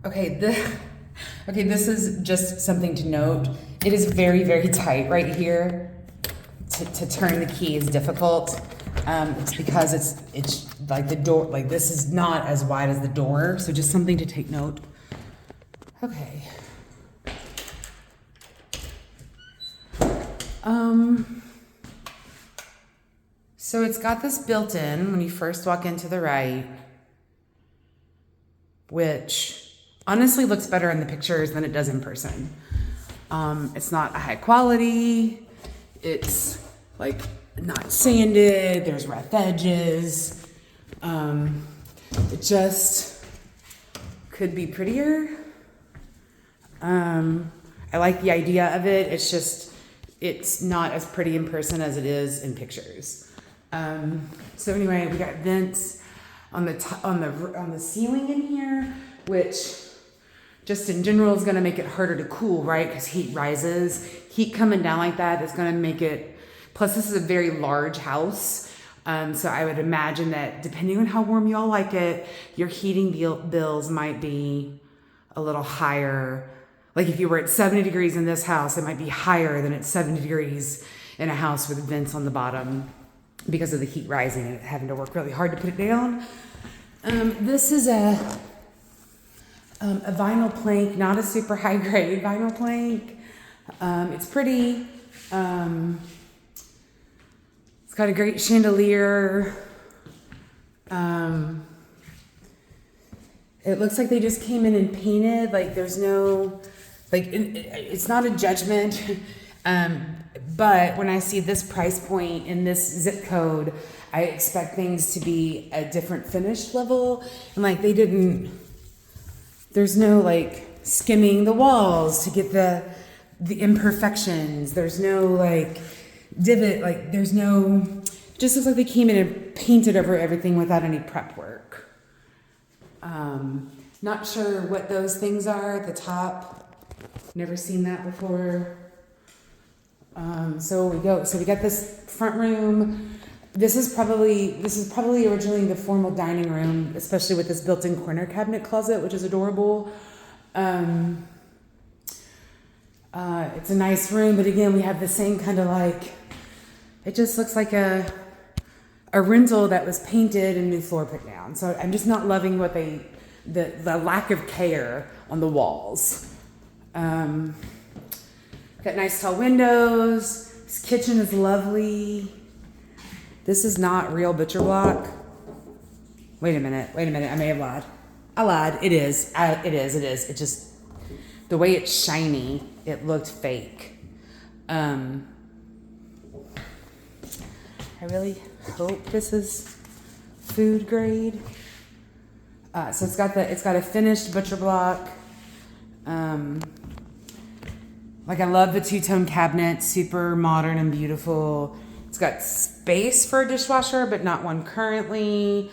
Okay, this is just something to note. It is very, very tight right here. To turn the key is difficult. It's because it's like the door, like this is not as wide as the door, so just something to take note. Okay. So it's got this built-in when you first walk into the right, which honestly looks better in the pictures than it does in person. It's not a high quality. It's like not sanded. There's rough edges. It just could be prettier. I like the idea of it. It's just, it's not as pretty in person as it is in pictures. So anyway, we got vents on the ceiling in here, which just in general is going to make it harder to cool, right? Because heat rises. Heat coming down like that is going to make it, plus this is a very large house. So I would imagine that depending on how warm y'all like it, your heating bills might be a little higher. Like if you were at 70 degrees in this house, it might be higher than at 70 degrees in a house with vents on the bottom because of the heat rising and having to work really hard to put it down. This is a vinyl plank, not a super high grade vinyl plank. It's pretty. It's got a great chandelier. It looks like they just came in and painted. Like there's no, like it's not a judgment. But when I see this price point in this zip code, I expect things to be a different finish level. And like they didn't, there's no like skimming the walls to get the imperfections. There's no like divot, like there's no, it just looks like they came in and painted over everything without any prep work. Not sure what those things are at the top. Never seen that before. So we got this front room. This is probably originally the formal dining room, especially with this built-in corner cabinet closet, which is adorable. It's a nice room, but again, we have the same kind of like, it just looks like a rental that was painted and new floor put down. So I'm just not loving what the lack of care on the walls. Got nice tall windows. This kitchen is lovely. This is not real butcher block. Wait a minute. I may have lied. I lied. It is. It just, the way it's shiny, it looked fake. I really hope this is food grade. So it's got a finished butcher block. Like I love the two-tone cabinet, super modern and beautiful. It's got space for a dishwasher, but not one currently.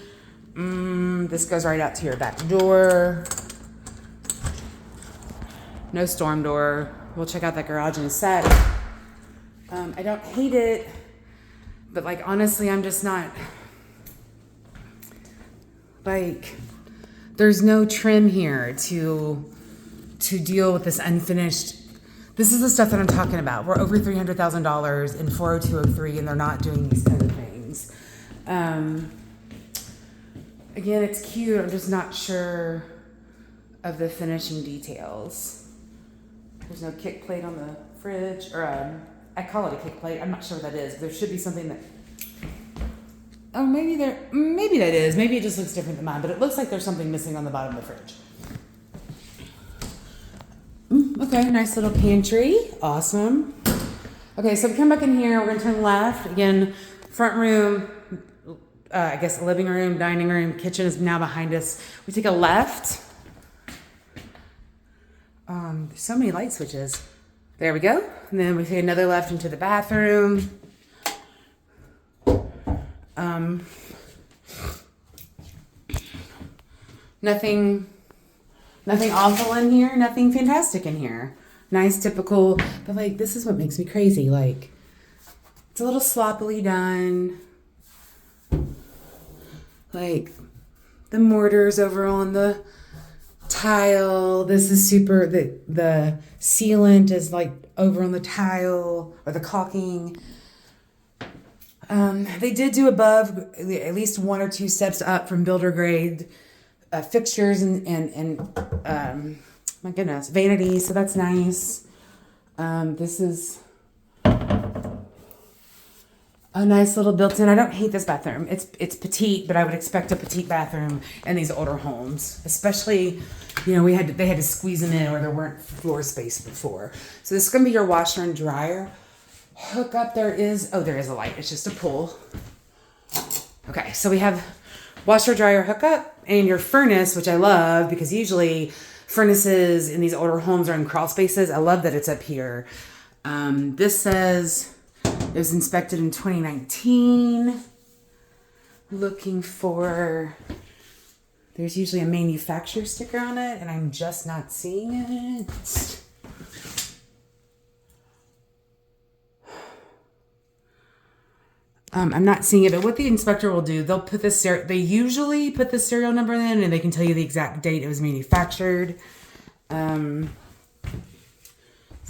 This goes right out to your back door. No storm door. We'll check out that garage in a sec. I don't hate it, but like honestly, I'm just not, like, there's no trim here to deal with this unfinished. This is the stuff that I'm talking about. We're over $300,000 in 40203, and they're not doing these kind of things. Again, it's cute. I'm just not sure of the finishing details. There's no kick plate on the fridge, or I call it a kick plate. I'm not sure what that is. There should be something that. Oh, maybe that is. Maybe it just looks different than mine, but it looks like there's something missing on the bottom of the fridge. Okay, nice little pantry. Awesome. Okay, so we come back in here. We're going to turn left. Again, front room, I guess living room, dining room, kitchen is now behind us. We take a left. There's so many light switches. There we go. And then we take another left into the bathroom. Nothing awful in here, nothing fantastic in here. Nice, typical, but like, this is what makes me crazy. Like, it's a little sloppily done. Like, the mortar's over on the tile. This is super, the sealant is like over on the tile or the caulking. They did do above at least 1 or 2 steps up from builder grade fixtures and my goodness, vanity. So that's nice. This is a nice little built-in. I don't hate this bathroom. It's petite, but I would expect a petite bathroom in these older homes, especially, you know, they had to squeeze them in or there weren't floor space before. So this is gonna be your washer and dryer. Hook up. There is a light. It's just a pull. Okay, so we have washer dryer hookup and your furnace, which I love because usually furnaces in these older homes are in crawl spaces. I love that it's up here. This says it was inspected in 2019. Looking for, there's usually a manufacturer sticker on it and I'm just not seeing it. I'm not seeing it, but what the inspector will do, they'll put this, they usually put the serial number in and they can tell you the exact date it was manufactured. So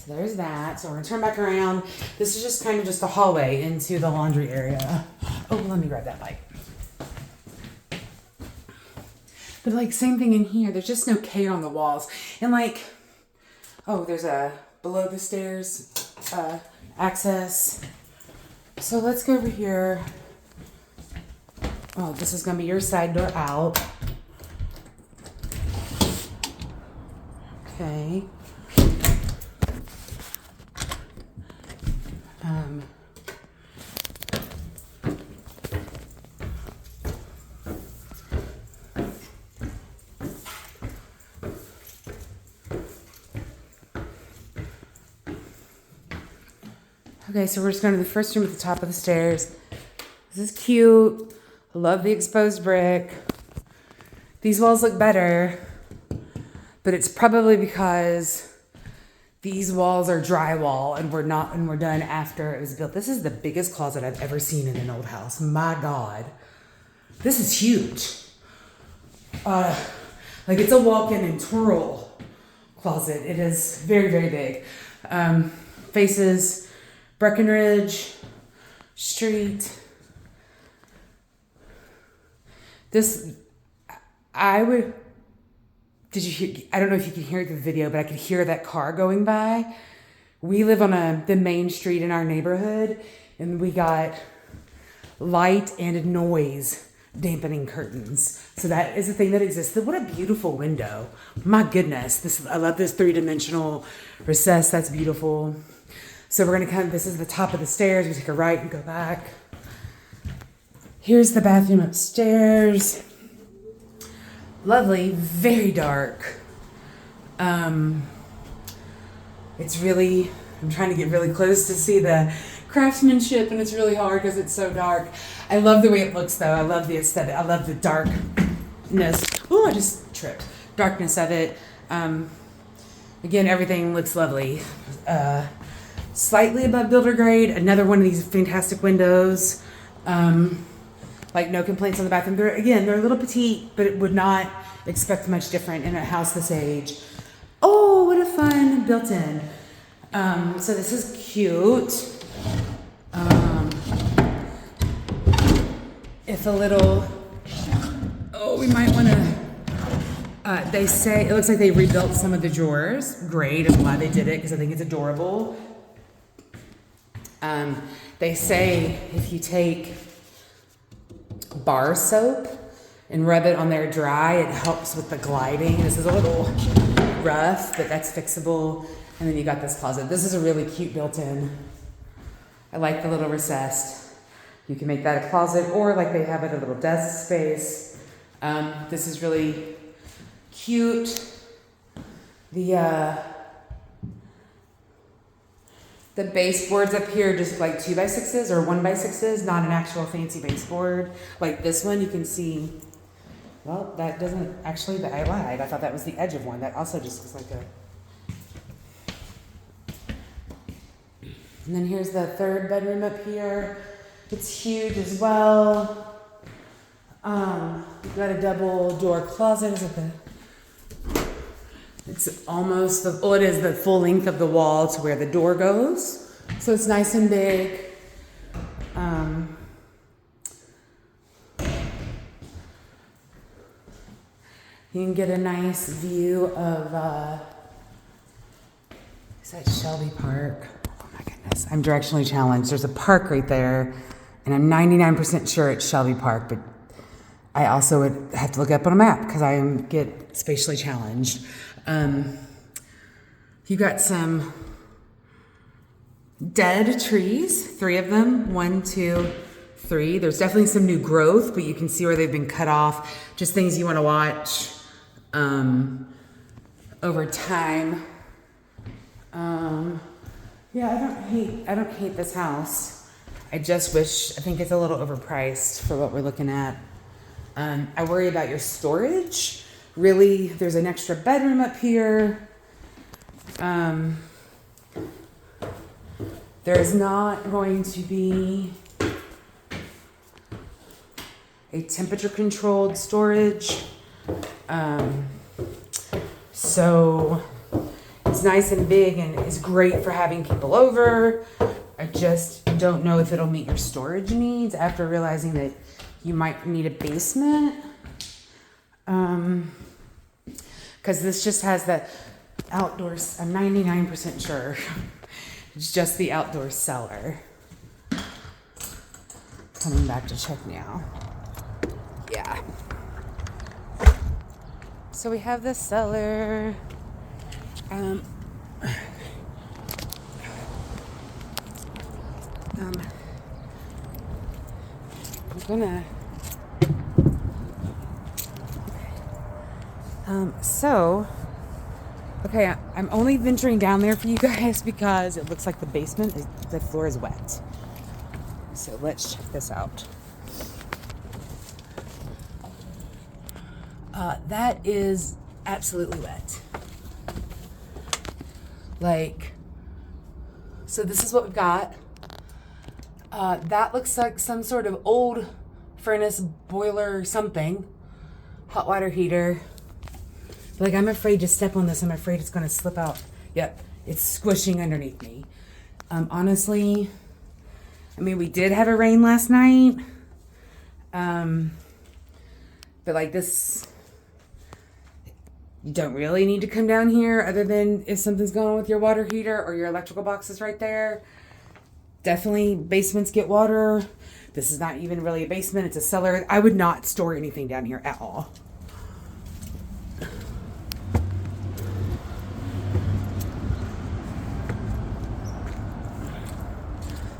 there's that. So we're gonna turn back around. This is just kind of just a hallway into the laundry area. Oh, let me grab that light. But like same thing in here, there's just no care on the walls. And like, oh, there's a below the stairs access. So let's go over here. Oh, this is gonna be your side door out. Okay. Okay, so we're just going to the first room at the top of the stairs. This is cute. I love the exposed brick. These walls look better, but it's probably because these walls are drywall and we're done after it was built. This is the biggest closet I've ever seen in an old house. My God. This is huge. Like it's a walk-in and twirl closet. It is very, very big. Faces Breckenridge Street. This, I don't know if you can hear the video, but I could hear that car going by. We live on the main street in our neighborhood, and we got light and noise dampening curtains. So that is a thing that exists. What a beautiful window. My goodness. I love this 3-dimensional recess. That's beautiful. So we're gonna this is the top of the stairs. We take a right and go back. Here's the bathroom upstairs. Lovely, very dark. It's really, I'm trying to get really close to see the craftsmanship and it's really hard because it's so dark. I love the way it looks though. I love the aesthetic. I love the darkness. Oh, I just tripped. Darkness of it. Again, everything looks lovely. Slightly above builder grade. Another one of these fantastic windows. Like no complaints on the bathroom. They're a little petite, but it would not expect much different in a house this age. Oh, what a fun built-in. So this is cute. If a little, we might want to, they say, it looks like they rebuilt some of the drawers. Great, I'm glad they did it because I think it's adorable. They say if you take bar soap and rub it on there dry, it helps with the gliding. This is a little rough, but that's fixable. And then you got this closet. This is a really cute built-in. I like the little recessed. You can make that a closet or like they have it a little desk space. This is really cute. The baseboards up here just like 2x6s or 1x6s, not an actual fancy baseboard. Like this one, you can see, well, that doesn't actually, I lied. I thought that was the edge of one. That also just looks like a, and then here's the third bedroom up here. It's huge as well. We've got a double door closet. Is it It's almost it is the full length of the wall to where the door goes. So it's nice and big. You can get a nice view of, is that Shelby Park? Oh my goodness, I'm directionally challenged. There's a park right there, and I'm 99% sure it's Shelby Park, but I also would have to look up on a map because I get spatially challenged. You got some dead trees, 3 of them, 1, 2, 3. There's definitely some new growth, but you can see where they've been cut off. Just things you want to watch over time. Yeah, I don't hate this house. I think it's a little overpriced for what we're looking at. I worry about your storage. Really, there's an extra bedroom up here. There's not going to be a temperature controlled storage. So it's nice and big and it's great for having people over. I just don't know if it'll meet your storage needs after realizing that you might need a basement. Because this just has the outdoors. I'm 99% sure. It's just the outdoor cellar. Coming back to check now. Yeah. So we have the cellar. I'm gonna. Okay, I'm only venturing down there for you guys because it looks like the floor is wet. So let's check this out. That is absolutely wet. So this is what we've got. That looks like some sort of old furnace, boiler, or something. Hot water heater. I'm afraid to step on this. I'm afraid it's going to slip out. Yep, it's squishing underneath me. Honestly, we did have a rain last night. But this, you don't really need to come down here other than if something's going on with your water heater or your electrical boxes right there. Definitely basements get water. This is not even really a basement. It's a cellar. I would not store anything down here at all.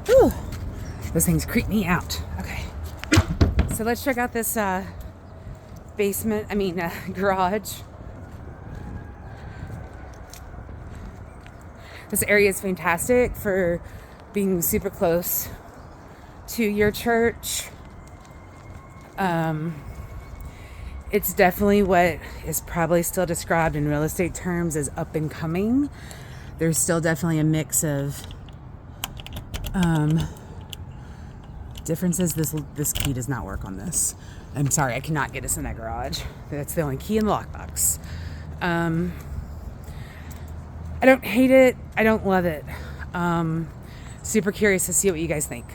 Whew. Those things creep me out. Okay. So let's check out this garage. This area is fantastic for being super close to your church. It's definitely what is probably still described in real estate terms as up and coming. There's still definitely a mix of differences. This key does not work on this. I'm sorry, I cannot get us in that garage. That's the only key in the lockbox. I don't hate it. I don't love it. Super curious to see what you guys think.